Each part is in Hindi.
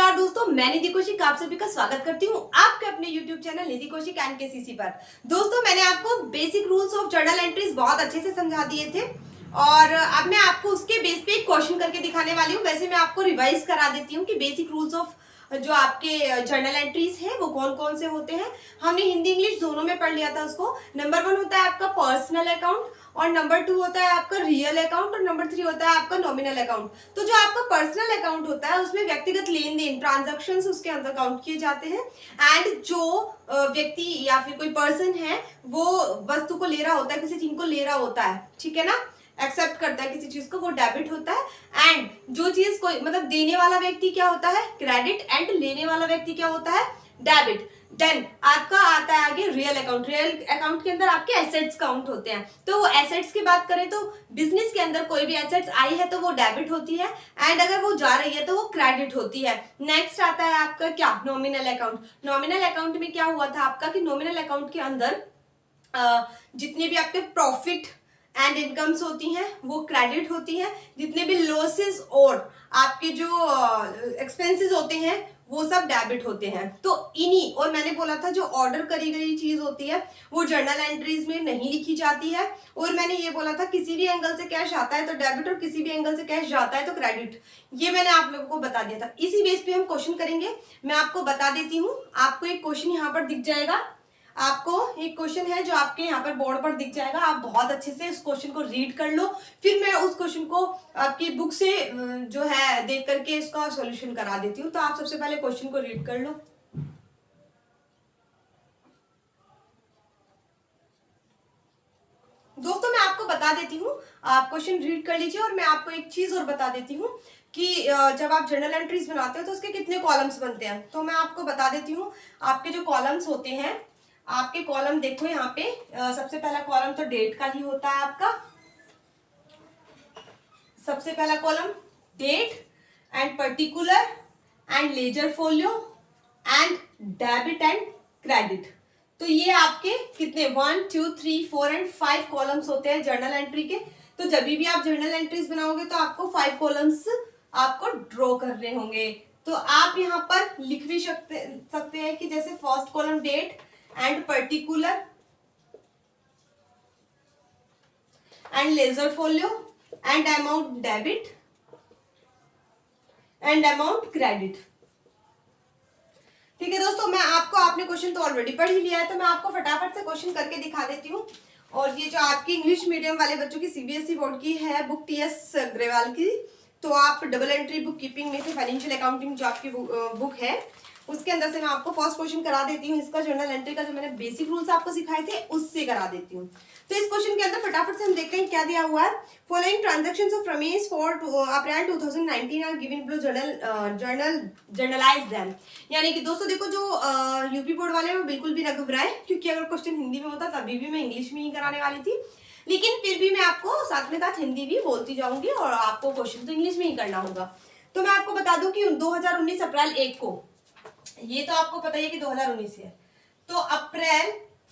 नमस्कार दोस्तों, मैं निधि कौशिक आप सभी का स्वागत करती हूँ आपके अपने YouTube channel Nidhi Kaushik and KCC पर। दोस्तों, मैंने आपको basic rules of journal entries बहुत अच्छे से समझा दिए थे और अब मैं आपको उसके बेस पे एक क्वेश्चन करके दिखाने वाली हूँ। वैसे मैं आपको रिवाइज करा देती हूँ कि बेसिक रूल्स ऑफ जो आपके जर्नल एंट्रीज हैं वो कौन कौन से होते हैं। हमने हिंदी इंग्लिश दोनों में पढ़ लिया था उसको। नंबर 1 होता है आपका पर्सनल अकाउंट और नंबर 2 होता है आपका रियल अकाउंट और नंबर 3 होता है आपका नॉमिनल अकाउंट। तो जो आपका पर्सनल अकाउंट होता है उसमें व्यक्तिगत लेन देन ट्रांजैक्शंस उसके अंदर काउंट किए जाते हैं एंड जो व्यक्ति या फिर कोई पर्सन है वो वस्तु को ले रहा होता है, किसी चीज को ले रहा होता है, ठीक है ना, एक्सेप्ट करता है किसी चीज को, वो डेबिट होता है। एंड जो चीज कोई मतलब देने वाला व्यक्ति क्या होता है, क्रेडिट, एंड लेने वाला व्यक्ति क्या होता है, डेबिट। देन आपका आता है आगे रियल अकाउंट। रियल अकाउंट के अंदर आपके एसेट्स काउंट होते हैं। तो एसेट्स की बात करें तो बिजनेस के अंदर कोई भी एसेट्स आई है तो वो डेबिट होती है एंड अगर वो जा रही है तो वो क्रेडिट होती है। नेक्स्ट आता है आपका क्या, नॉमिनल अकाउंट। नॉमिनल अकाउंट में क्या हुआ था आपका कि नॉमिनल अकाउंट के अंदर जितने भी आपके प्रॉफिट एंड इनकम्स होती हैं वो क्रेडिट होती हैं, जितने भी लॉसेस और आपके जो एक्सपेंसेस होते हैं वो सब डेबिट होते हैं। तो इन्हीं, और मैंने बोला था जो ऑर्डर करी गई चीज होती है वो जर्नल एंट्रीज में नहीं लिखी जाती है। और मैंने ये बोला था किसी भी एंगल से कैश आता है तो डेबिट और किसी भी एंगल से कैश जाता है तो क्रेडिट। ये मैंने आप लोगों को बता दिया था। इसी बेस पे हम क्वेश्चन करेंगे। मैं आपको बता देती हूँ, आपको एक क्वेश्चन यहाँ पर दिख जाएगा। आपको एक क्वेश्चन है जो आपके यहाँ पर बोर्ड पर दिख जाएगा। आप बहुत अच्छे से इस क्वेश्चन को रीड कर लो, फिर मैं उस क्वेश्चन को आपकी बुक से जो है देख करके इसका सॉल्यूशन करा देती हूँ। तो आप सबसे पहले क्वेश्चन को रीड कर लो। दोस्तों, मैं आपको बता देती हूँ, आप क्वेश्चन रीड कर लीजिए। और मैं आपको एक चीज और बता देती हूँ कि जब आप जर्नल एंट्रीज बनाते हो तो उसके कितने कॉलम्स बनते हैं। तो मैं आपको बता देती हूँ, आपके जो कॉलम्स होते हैं, आपके कॉलम देखो यहाँ पे, सबसे पहला कॉलम तो डेट का ही होता है आपका। सबसे पहला column date and particular and ledger folio and debit and credit. तो ये आपके कितने 1 2 3 4 एंड 5 कॉलम्स होते हैं जर्नल एंट्री के। तो जब भी आप जर्नल एंट्रीज बनाओगे तो आपको 5 कॉलम्स आपको ड्रॉ करने होंगे। तो आप यहाँ पर लिख भी सकते हैं कि जैसे first column date and particular and ledger folio and amount debit and amount credit. ठीक है दोस्तों, मैं आपको, आपने क्वेश्चन तो ऑलरेडी पढ़ ही लिया है तो मैं आपको फटाफट से क्वेश्चन करके दिखा देती हूँ। और ये जो आपकी इंग्लिश मीडियम वाले बच्चों की सीबीएसई बोर्ड की है बुक टीएस ग्रेवाल की, तो आप डबल एंट्री बुक कीपिंग में से फाइनेंशियल अकाउंटिंग जो आपकी बुक है उसके अंदर से मैं आपको फर्स्ट क्वेश्चन करा देती हूँ। इसका जर्नल एंट्री का जो मैंने बेसिक रूल्स आपको सिखाए थे उससे करा देती हूँ। तो इस क्वेश्चन के अंदर फटाफट से हम देखते हैं क्या दिया हुआ है। Following transactions of Ramesh for April 2019 are given below journalise them. यानी कि दोस्तों देखो, जो यूपी बोर्ड वाले हैं बिल्कुल भी ना घबराएं, क्योंकि अगर क्वेश्चन हिंदी में होता तभी भी मैं इंग्लिश में ही कराने वाली थी, लेकिन फिर भी मैं आपको साथ में साथ हिंदी भी बोलती जाऊंगी और आपको क्वेश्चन तो इंग्लिश में ही करना होगा। तो मैं आपको बता दूं कि 2019 अप्रैल 1 को, ये तो आपको पता ही है कि 2019 है, तो अप्रैल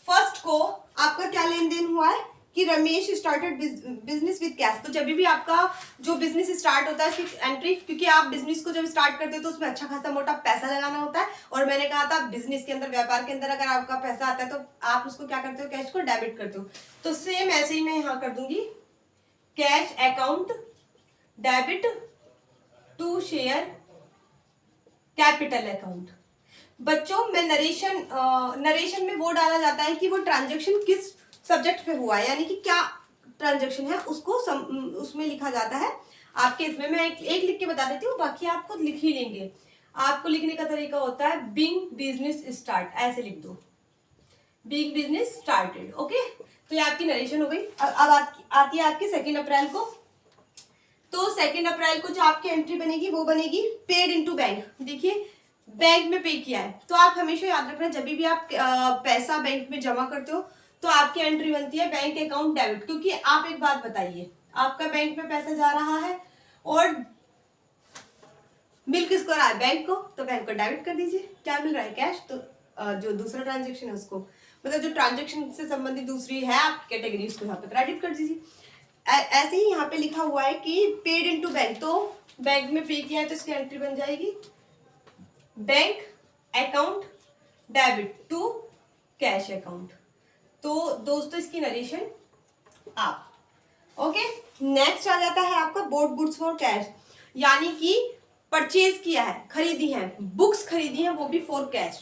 1 को आपका क्या लेन देन हुआ है कि Ramesh started business with cash. तो जब भी आपका जो बिजनेस स्टार्ट होता है उसकी एंट्री, क्योंकि आप बिजनेस को जब स्टार्ट करते हो तो उसमें अच्छा खासा मोटा पैसा लगाना होता है। और मैंने कहा था बिजनेस के अंदर, व्यापार के अंदर अगर आपका पैसा आता है तो आप उसको क्या करते हो, कैश को डेबिट करते हो। तो सेम ऐसे ही मैं यहाँ कर दूंगी, cash account debit to share capital account. बच्चों में नरेशन में वो डाला जाता है कि वो ट्रांजैक्शन किस सब्जेक्ट पे हुआ है, यानी कि क्या ट्रांजैक्शन है उसको उसमें लिखा जाता है। आपके इसमें मैं एक लिख के बता देती हूँ, बाकी आप खुद लिख ही लेंगे। आपको लिखने का तरीका होता है बीइंग बिजनेस स्टार्ट, ऐसे लिख दो, बीइंग बिजनेस स्टार्टेड। ओके, तो ये आपकी नरेशन हो गई। अब आती है आपकी 2 अप्रैल को। तो 2 अप्रैल को जो आपकी एंट्री बनेगी वो बनेगी पेड इनटू बैंक। देखिए, बैंक में पे किया है। तो आप हमेशा याद रखना, जब भी आप पैसा बैंक में जमा करते हो तो आपकी एंट्री बनती है बैंक अकाउंट डेबिट। क्योंकि आप एक बात बताइए, आपका बैंक में पैसा जा रहा है और मिल किसको रहा है, बैंक को, तो बैंक को डेबिट कर दीजिए। क्या मिल रहा है, कैश। तो जो दूसरा ट्रांजेक्शन है उसको, मतलब जो ट्रांजेक्शन से संबंधित दूसरी है आपकी कैटेगरी, उसको यहाँ पे क्रेडिट कर दीजिए। ऐसे ही यहाँ पे लिखा हुआ है कि पेड इनटू बैंक, तो बैंक में पे किया है तो इसकी एंट्री बन जाएगी bank account debit to cash account. तो दोस्तों इसकी नरेशन आप, ओके। नेक्स्ट आ जाता है आपका बोट गुड्स फॉर कैश, यानी कि परचेज किया है, खरीदी है, बुक्स खरीदी है, वो भी फॉर कैश।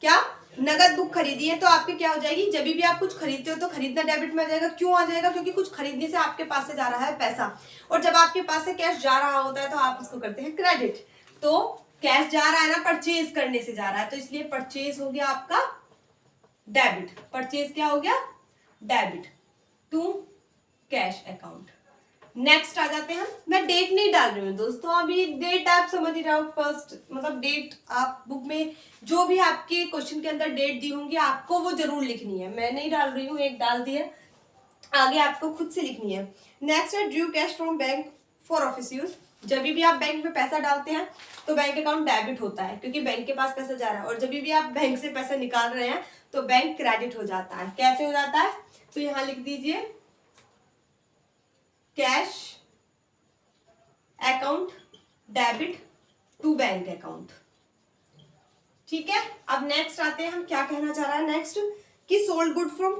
क्या? नगद बुक खरीदी है। तो आपकी क्या हो जाएगी, जब भी आप कुछ खरीदते हो तो खरीदना डेबिट में आ जाएगा। क्यों आ जाएगा? क्योंकि कुछ खरीदने से आपके पास से जा रहा है पैसा, और जब आपके पास से कैश जा रहा होता है तो आप उसको करते हैं क्रेडिट। तो कैश जा रहा है ना, परचेज करने से जा रहा है, तो इसलिए परचेज हो गया आपका डेबिट। परचेज क्या हो गया? Debit to cash account. Next आ जाते हैं हम। मैं डेट नहीं डाल रही हूँ दोस्तों, अभी डेट आप समझ ही रहो। फर्स्ट मतलब डेट आप बुक में जो भी आपके क्वेश्चन के अंदर डेट दी होंगी आपको वो जरूर लिखनी है। मैं नहीं डाल रही हूँ, एक डाल दी है, आगे आपको खुद से लिखनी है। नेक्स्ट है due cash from bank for office use. जब भी आप बैंक में पैसा डालते हैं तो बैंक अकाउंट डेबिट होता है, क्योंकि बैंक के पास पैसा जा रहा है। और जब भी आप बैंक से पैसा निकाल रहे हैं तो बैंक क्रेडिट हो जाता है। कैसे हो जाता है? तो यहां लिख दीजिए cash account debit to bank account. ठीक है। अब नेक्स्ट आते हैं हम, क्या कहना चाह रहा है नेक्स्ट कि sold good from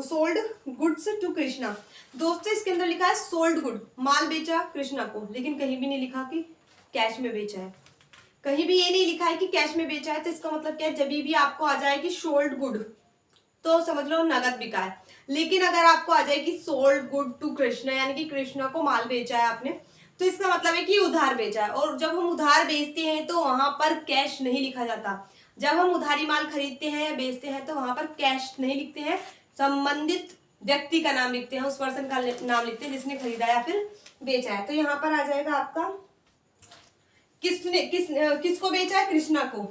sold goods to Krishna. दोस्तों इसके अंदर लिखा है सोल्ड गुड, माल बेचा कृष्णा को, लेकिन कहीं भी नहीं लिखा कि कैश में बेचा है। कहीं भी ये नहीं लिखा है कि कैश में बेचा है। तो इसका मतलब क्या है, जब भी आपको आ जाए कि सोल्ड गुड तो समझ लो नगद बिका है। लेकिन अगर आपको आ जाए कि सोल्ड गुड टू कृष्णा, यानी कि कृष्णा को माल बेचा है आपने, तो इसका मतलब है कि उधार बेचा है। और जब हम उधार बेचते हैं तो वहां पर कैश नहीं लिखा जाता। जब हम उधारी माल खरीदते हैं या बेचते हैं तो वहां पर कैश नहीं लिखते हैं, संबंधित व्यक्ति का नाम लिखते हैं, उस पर्सन का नाम लिखते हैं जिसने खरीदा या फिर बेचा है। तो यहाँ पर आ जाएगा आपका किसको बेचा है? कृष्णा को।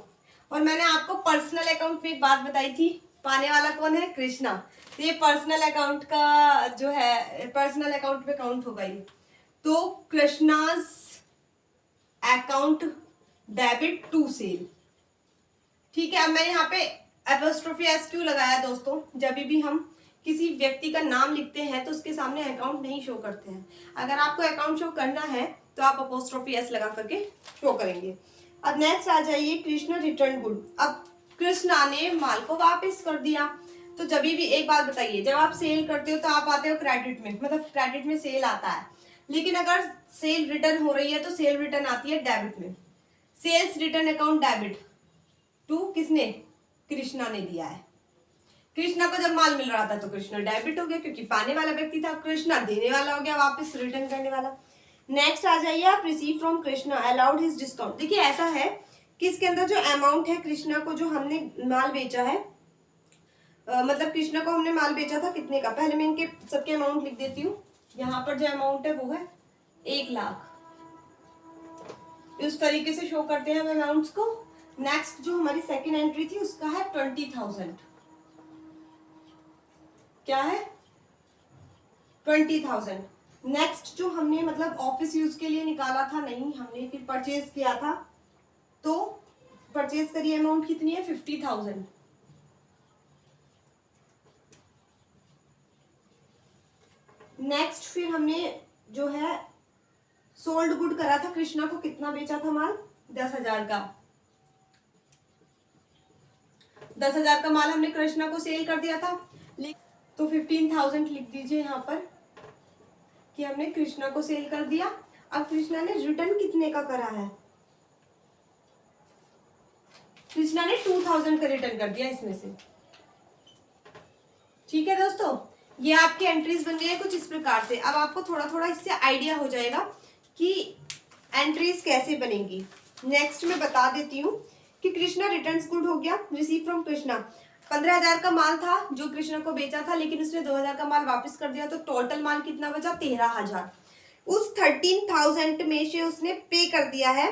और मैंने आपको पर्सनल अकाउंट में एक बात बताई थी, पाने वाला कौन है? कृष्णा। तो ये पर्सनल अकाउंट का जो है, पर्सनल अकाउंट में काउंट होगा ये। तो Krishna's account debit to sale. ठीक है। अब मैं यहाँ पे एपोस्ट्रोफी एस क्यों लगाया दोस्तों, जब भी हम किसी व्यक्ति का नाम लिखते हैं तो उसके सामने अकाउंट नहीं शो करते हैं। अगर आपको अकाउंट शो करना है तो आप अपोस्ट्रोफी एस लगा करके शो करेंगे। अब नेक्स्ट आ जाइए कृष्णा रिटर्न गुड। अब कृष्णा ने माल को वापस कर दिया। तो जब भी एक बात बताइए, जब आप सेल करते हो तो आप आते हो क्रेडिट में, मतलब क्रेडिट में सेल आता है। लेकिन अगर सेल रिटर्न हो रही है तो सेल रिटर्न आती है डेबिट में। Sales return account debit to किसने? कृष्णा ने दिया है। कृष्णा को जब माल मिल रहा था तो कृष्णा डेबिट हो गया, क्योंकि पाने वाला व्यक्ति था। कृष्णा देने वाला हो गया, वापस रिटर्न करने वाला। नेक्स्ट आ जाइए आप, receive from Krishna allowed his discount. देखिए ऐसा है कि इसके अंदर जो अमाउंट है, कृष्णा को जो हमने माल बेचा है, मतलब कृष्णा को हमने माल बेचा था कितने का, पहले मैं इनके सबके अमाउंट लिख देती हूँ। यहाँ पर जो अमाउंट है वो है 1 लाख। इस तरीके से शो करते हैं हम अमाउंट्स को। नेक्स्ट जो हमारी सेकंड एंट्री थी उसका है 20,000। क्या है? 20,000। नेक्स्ट जो हमने मतलब ऑफिस यूज के लिए निकाला था, नहीं हमने फिर परचेज किया था, तो परचेज करी अमाउंट कितनी है? 50,000। नेक्स्ट फिर हमने जो है सोल्ड गुड करा था, कृष्णा को कितना बेचा था माल? 10,000 का। 10,000 का माल हमने कृष्णा को सेल कर दिया था। तो 15,000 लिख दीजिए यहाँ पर कि हमने कृष्णा को सेल कर दिया। अब कृष्णा ने रिटर्न कितने का करा है? कृष्णा ने 2,000 का रिटर्न कर दिया इसमें से। ठीक है दोस्तों, ये आपकी एंट्रीज बन गई है कुछ इस प्रकार से। अब आपको थोड़ा थोड़ा इससे आइडिया हो जाएगा कि एंट्रीज कैसे बनेंगी। नेक्स्ट मैं बता देती हूँ कि कृष्णा रिटर्न्स गुड हो गया, रिसीव फ्रॉम कृष्णा। 15,000 का माल था जो कृष्णा को बेचा था, लेकिन उसने 2,000 का माल वापस कर दिया, तो टोटल माल कितना बचा? 13,000। उस 13,000 में से उसने पे कर दिया है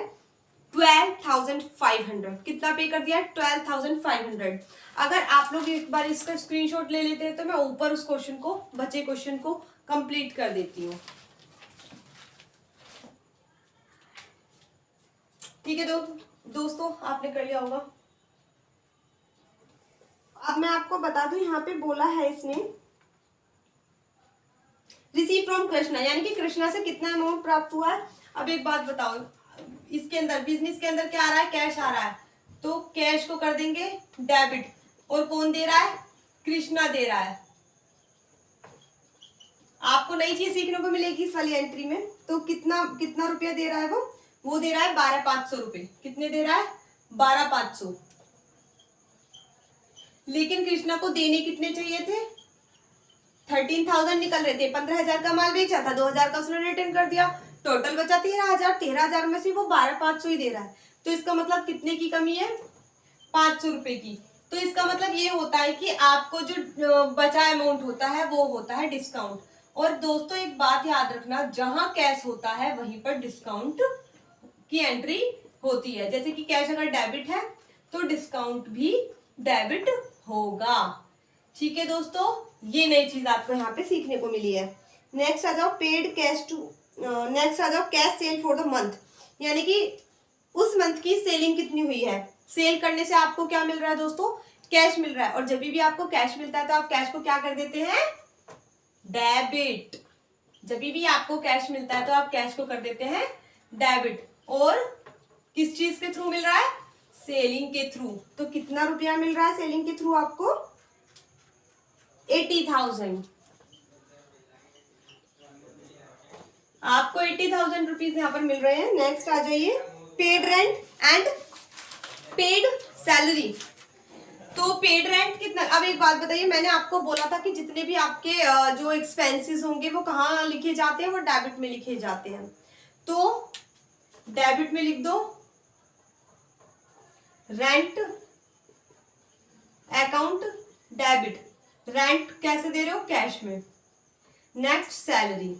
12,500। कितना पे कर दिया? 12,500। अगर आप लोग एक बार इसका स्क्रीनशॉट ले लेते हैं तो मैं ऊपर उस क्वेश्चन को, बचे क्वेश्चन को कंप्लीट कर देती हूँ। ठीक है दोस्तों, आपने कर लिया होगा। अब मैं आपको बता दूं, यहाँ पे बोला है इसने रिसीव फ्रॉम कृष्णा, यानी कि कृष्णा से कितना अमाउंट प्राप्त हुआ है। अब एक बात बताओ, इसके अंदर बिजनेस के अंदर क्या आ रहा है, कैश आ रहा है, तो कैश को कर देंगे डेबिट। और कौन दे रहा है, कृष्णा दे रहा है। आपको नई चीज सीखने को मिलेगी इस वाली एंट्री में। तो कितना कितना रुपया दे रहा है वो दे रहा है 12,500 रुपए। कितने दे रहा है, 12,500। लेकिन कृष्णा को देने कितने चाहिए थे, 13,000 निकल रहे थे। 15,000 का माल बेचा था, 2,000 का उसने रिटर्न कर दिया, टोटल बचा 13,000। 13,000 में से वो 12,500 ही दे रहा है। तो इसका मतलब कितने की कमी है, 500 रुपए की। तो इसका मतलब ये होता है कि आपको जो बचा अमाउंट होता है वो होता है डिस्काउंट। और दोस्तों एक बात याद रखना, जहां कैश होता है वहीं पर डिस्काउंट की एंट्री होती है। जैसे कि कैश अगर डेबिट है तो डिस्काउंट भी डेबिट होगा। ठीक है दोस्तों, ये नई चीज आपको यहाँ पे सीखने को मिली है। नेक्स्ट आ जाओ पेड कैश टू, नेक्स्ट आ जाओ cash cell for the month, यानी कि उस मंथ की सेलिंग कितनी हुई है। सेल करने से आपको क्या मिल रहा है दोस्तों, कैश मिल रहा है। और जब भी आपको कैश मिलता है तो आप कैश को क्या कर देते हैं, डेबिट। जब भी आपको कैश मिलता है तो आप कैश को कर देते हैं डेबिट। और किस चीज के थ्रू मिल रहा है, सेलिंग के थ्रू। तो कितना रुपया मिल रहा है सेलिंग के थ्रू आपको, 80,000। आपको 80,000 रुपीज यहाँ पर मिल रहे हैं। नेक्स्ट आ जाइए paid rent and paid salary. तो पेड रेंट कितना, अब एक बात बताइए, मैंने आपको बोला था कि जितने भी आपके जो एक्सपेंसेस होंगे वो कहाँ लिखे जाते हैं, वो डेबिट में लिखे जाते हैं। तो डेबिट में लिख दो रेंट अकाउंट डेबिट। रेंट कैसे दे रहे हो, कैश में। Next salary,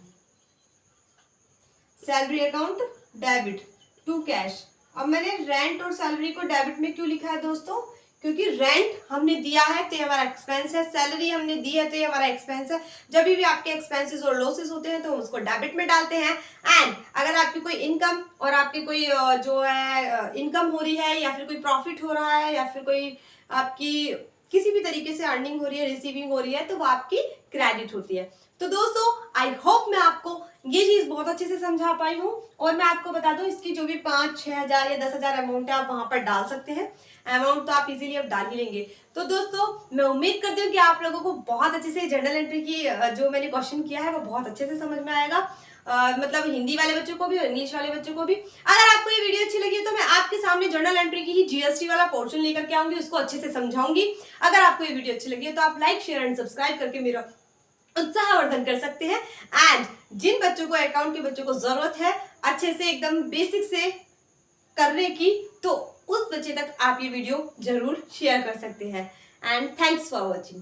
salary account debit to cash. अब मैंने रेंट और सैलरी को डेबिट में क्यों लिखा है दोस्तों, क्योंकि रेंट हमने दिया है तो ये हमारा एक्सपेंस है, सैलरी हमने दी है तो ये हमारा एक्सपेंस है। जब भी आपके एक्सपेंसेस और लॉसेस होते हैं तो हम उसको डेबिट में डालते हैं। एंड अगर आपकी कोई इनकम और आपकी कोई जो है इनकम हो रही है, या फिर कोई प्रॉफिट हो रहा है, या फिर कोई आपकी किसी भी तरीके से अर्निंग हो रही है, रिसीविंग हो रही है, तो वो आपकी क्रेडिट होती है। तो दोस्तों आई होप मैं आपको ये चीज बहुत अच्छे से समझा पाई हूँ। और मैं आपको बता दूं, इसकी जो भी 5-6 हजार या 10,000 अमाउंट है आप वहां पर डाल सकते हैं। अमाउंट तो आप इजीली अब डाल ही लेंगे। तो दोस्तों मैं उम्मीद करती हूँ कि आप लोगों को बहुत अच्छे से जर्नल एंट्री की जो मैंने क्वेश्चन किया है वो बहुत अच्छे से समझ में आएगा। मतलब हिंदी वाले बच्चों को भी और इंग्लिश वाले बच्चों को भी। अगर आपको ये वीडियो अच्छी लगी तो मैं आपके सामने जर्नल एंट्री की ही जीएसटी वाला पोर्शन लेकर के आऊंगी, उसको अच्छे से समझाऊंगी। अगर आपको ये वीडियो अच्छी लगी है तो आप लाइक शेयर एंड सब्सक्राइब करके मेरा उत्साहवर्धन कर सकते हैं। एंड जिन बच्चों को अकाउंट के बच्चों को जरूरत है अच्छे से एकदम बेसिक से करने की, तो उस बच्चे तक आप ये वीडियो जरूर शेयर कर सकते हैं। And thanks for watching.